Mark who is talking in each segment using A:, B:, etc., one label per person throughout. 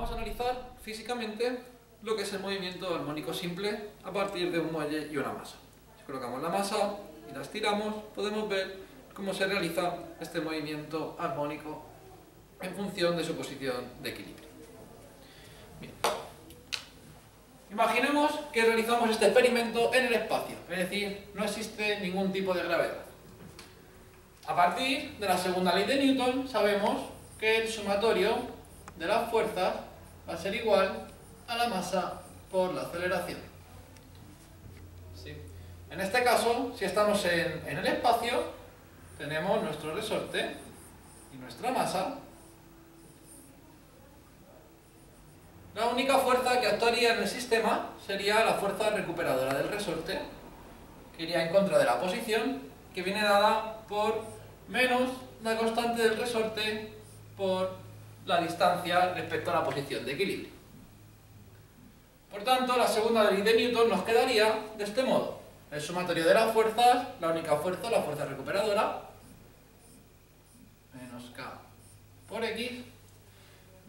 A: Vamos a analizar físicamente lo que es el movimiento armónico simple a partir de un muelle y una masa. Si colocamos la masa y la estiramos, podemos ver cómo se realiza este movimiento armónico en función de su posición de equilibrio. Bien. Imaginemos que realizamos este experimento en el espacio, es decir, no existe ningún tipo de gravedad. A partir de la segunda ley de Newton sabemos que el sumatorio de las fuerzas va a ser igual a la masa por la aceleración. ¿Sí? En este caso, si estamos en el espacio, tenemos nuestro resorte y nuestra masa. La única fuerza que actuaría en el sistema sería la fuerza recuperadora del resorte, que iría en contra de la posición, que viene dada por menos la constante del resorte por la distancia respecto a la posición de equilibrio. Por tanto, la segunda ley de Newton nos quedaría de este modo. El sumatorio de las fuerzas, la única fuerza, la fuerza recuperadora, menos K por X,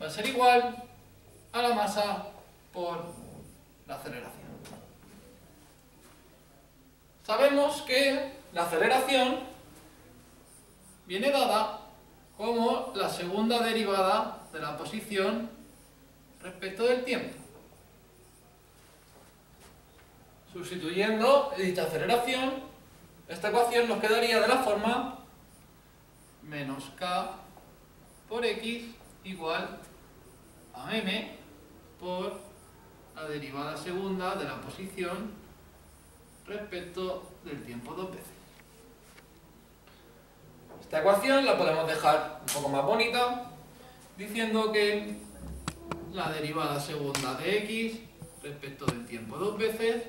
A: va a ser igual a la masa por la aceleración. Sabemos que la aceleración viene dada como la segunda derivada de la posición respecto del tiempo. Sustituyendo dicha aceleración, esta ecuación nos quedaría de la forma menos K por X igual a M por la derivada segunda de la posición respecto del tiempo dos veces. Esta ecuación la podemos dejar un poco más bonita diciendo que la derivada segunda de X respecto del tiempo dos veces,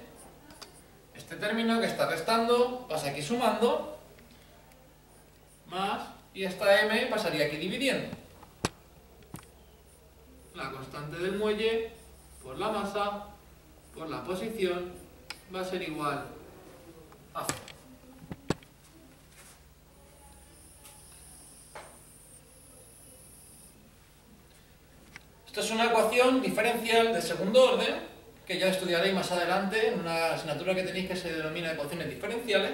A: este término que está restando pasa aquí sumando, más, y esta M pasaría aquí dividiendo. La constante del muelle por la masa por la posición va a ser igual a 0. Esta es una ecuación diferencial de segundo orden que ya estudiaréis más adelante en una asignatura que tenéis que se denomina ecuaciones diferenciales.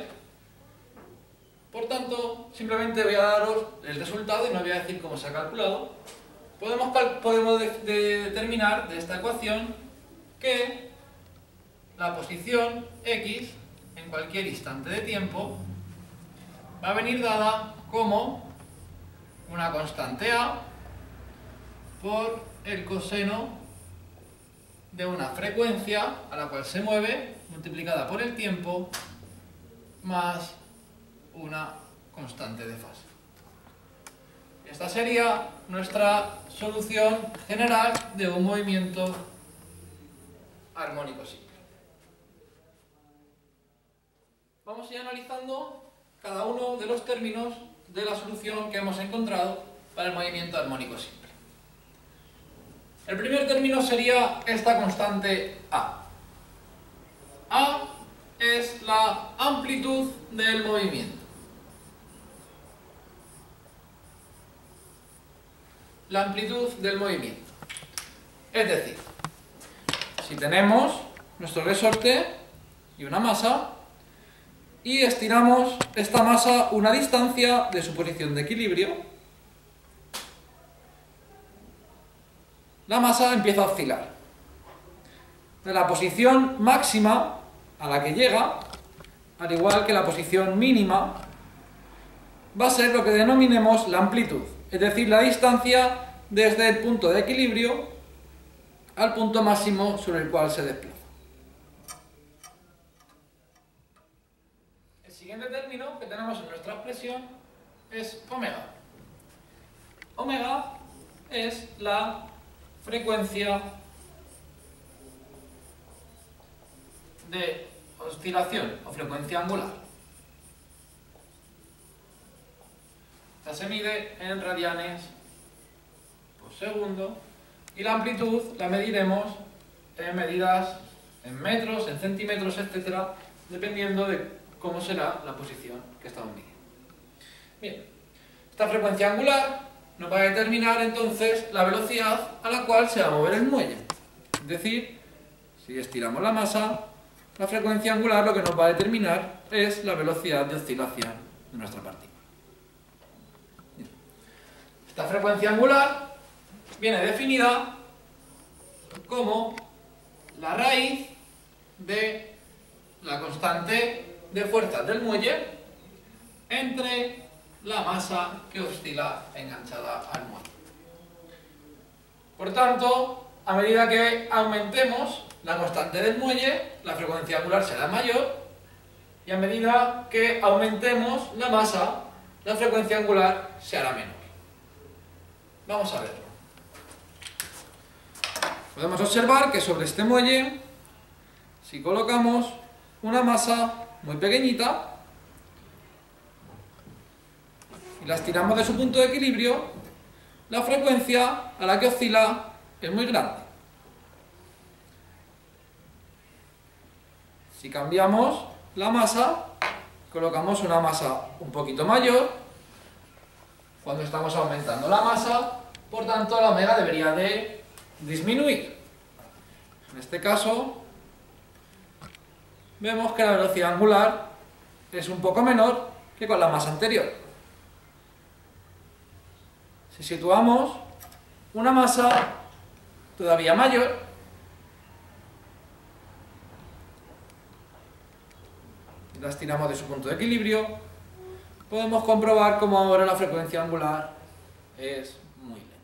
A: Por tanto, simplemente voy a daros el resultado y no voy a decir cómo se ha calculado. Podemos determinar de esta ecuación que la posición X en cualquier instante de tiempo va a venir dada como una constante A por el coseno de una frecuencia a la cual se mueve multiplicada por el tiempo más una constante de fase. Esta sería nuestra solución general de un movimiento armónico simple. Vamos a ir analizando cada uno de los términos de la solución que hemos encontrado para el movimiento armónico simple. El primer término sería esta constante A. A es la amplitud del movimiento. La amplitud del movimiento. Es decir, si tenemos nuestro resorte y una masa y estiramos esta masa una distancia de su posición de equilibrio, la masa empieza a oscilar. De la posición máxima a la que llega, al igual que la posición mínima, va a ser lo que denominemos la amplitud, es decir, la distancia desde el punto de equilibrio al punto máximo sobre el cual se desplaza. El siguiente término que tenemos en nuestra expresión es omega. Omega es la frecuencia de oscilación o frecuencia angular. Esta se mide en radianes por segundo y la amplitud la mediremos en medidas en metros, en centímetros, etcétera, dependiendo de cómo será la posición que estamos midiendo. Bien, esta frecuencia angular nos va a determinar entonces la velocidad a la cual se va a mover el muelle. Es decir, si estiramos la masa, la frecuencia angular lo que nos va a determinar es la velocidad de oscilación de nuestra partícula. Esta frecuencia angular viene definida como la raíz de la constante de fuerzas del muelle entre la masa que oscila enganchada al muelle. Por tanto, a medida que aumentemos la constante del muelle, la frecuencia angular será mayor, y a medida que aumentemos la masa, la frecuencia angular será menor. Vamos a verlo. Podemos observar que sobre este muelle, si colocamos una masa muy pequeñita y la estiramos de su punto de equilibrio, la frecuencia a la que oscila es muy grande. Si cambiamos la masa, colocamos una masa un poquito mayor, cuando estamos aumentando la masa, por tanto la omega debería de disminuir. En este caso, vemos que la velocidad angular es un poco menor que con la masa anterior. Si situamos una masa todavía mayor, y la estiramos de su punto de equilibrio, podemos comprobar cómo ahora la frecuencia angular es muy lenta.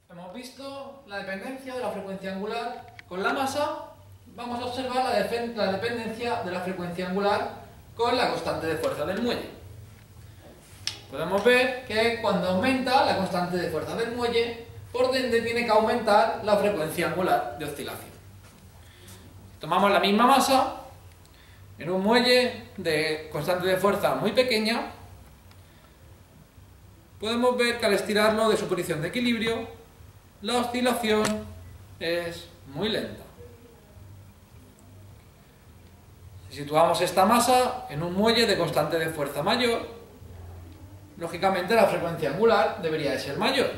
A: Hemos visto la dependencia de la frecuencia angular con la masa. Vamos a observar la dependencia de la frecuencia angular con la constante de fuerza del muelle. Podemos ver que cuando aumenta la constante de fuerza del muelle, por ende tiene que aumentar la frecuencia angular de oscilación. Tomamos la misma masa en un muelle de constante de fuerza muy pequeña, podemos ver que al estirarlo de su posición de equilibrio, la oscilación es muy lenta. Si situamos esta masa en un muelle de constante de fuerza mayor, lógicamente la frecuencia angular debería de ser mayor.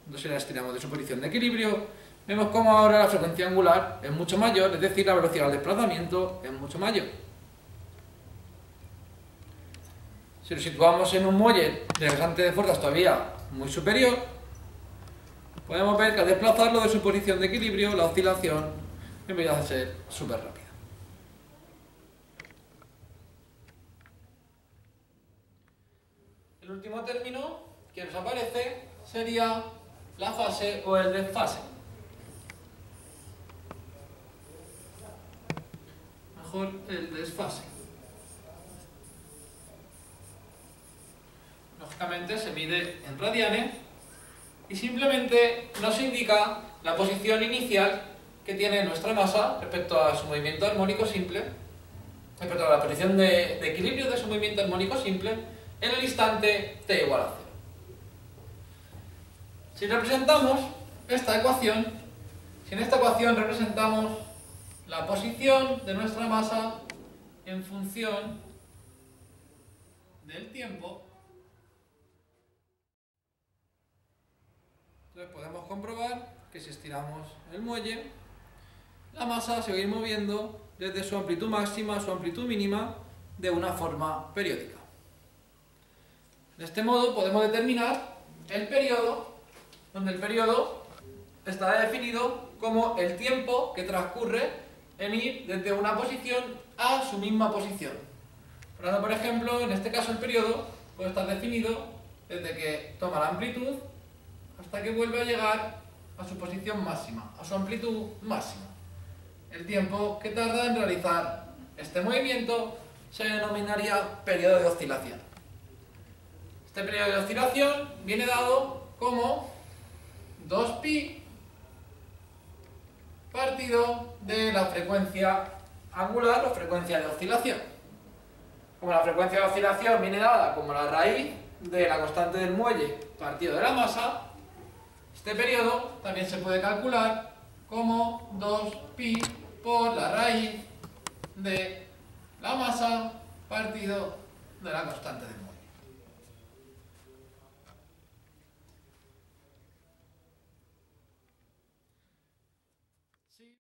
A: Entonces, si la estiramos de su posición de equilibrio, vemos como ahora la frecuencia angular es mucho mayor, es decir, la velocidad del desplazamiento es mucho mayor. Si lo situamos en un muelle de constante de fuerzas todavía muy superior, podemos ver que al desplazarlo de su posición de equilibrio, la oscilación empieza a ser súper rápida. El último término que nos aparece sería la fase o el desfase. Mejor el desfase. Lógicamente se mide en radianes y simplemente nos indica la posición inicial que tiene nuestra masa respecto a su movimiento armónico simple, respecto a la posición de equilibrio de su movimiento armónico simple en el instante t igual a 0. Si representamos esta ecuación, si en esta ecuación representamos la posición de nuestra masa en función del tiempo, entonces podemos comprobar que si estiramos el muelle, la masa se va a ir moviendo desde su amplitud máxima a su amplitud mínima de una forma periódica. De este modo podemos determinar el periodo, donde el periodo está definido como el tiempo que transcurre en ir desde una posición a su misma posición. Por ejemplo, en este caso el periodo puede estar definido desde que toma la amplitud hasta que vuelve a llegar a su posición máxima, a su amplitud máxima. El tiempo que tarda en realizar este movimiento se denominaría periodo de oscilación. Este periodo de oscilación viene dado como 2pi partido de la frecuencia angular o frecuencia de oscilación. Como la frecuencia de oscilación viene dada como la raíz de la constante del muelle partido de la masa, este periodo también se puede calcular como 2pi por la raíz de la masa partido de la constante del muelle. Sí.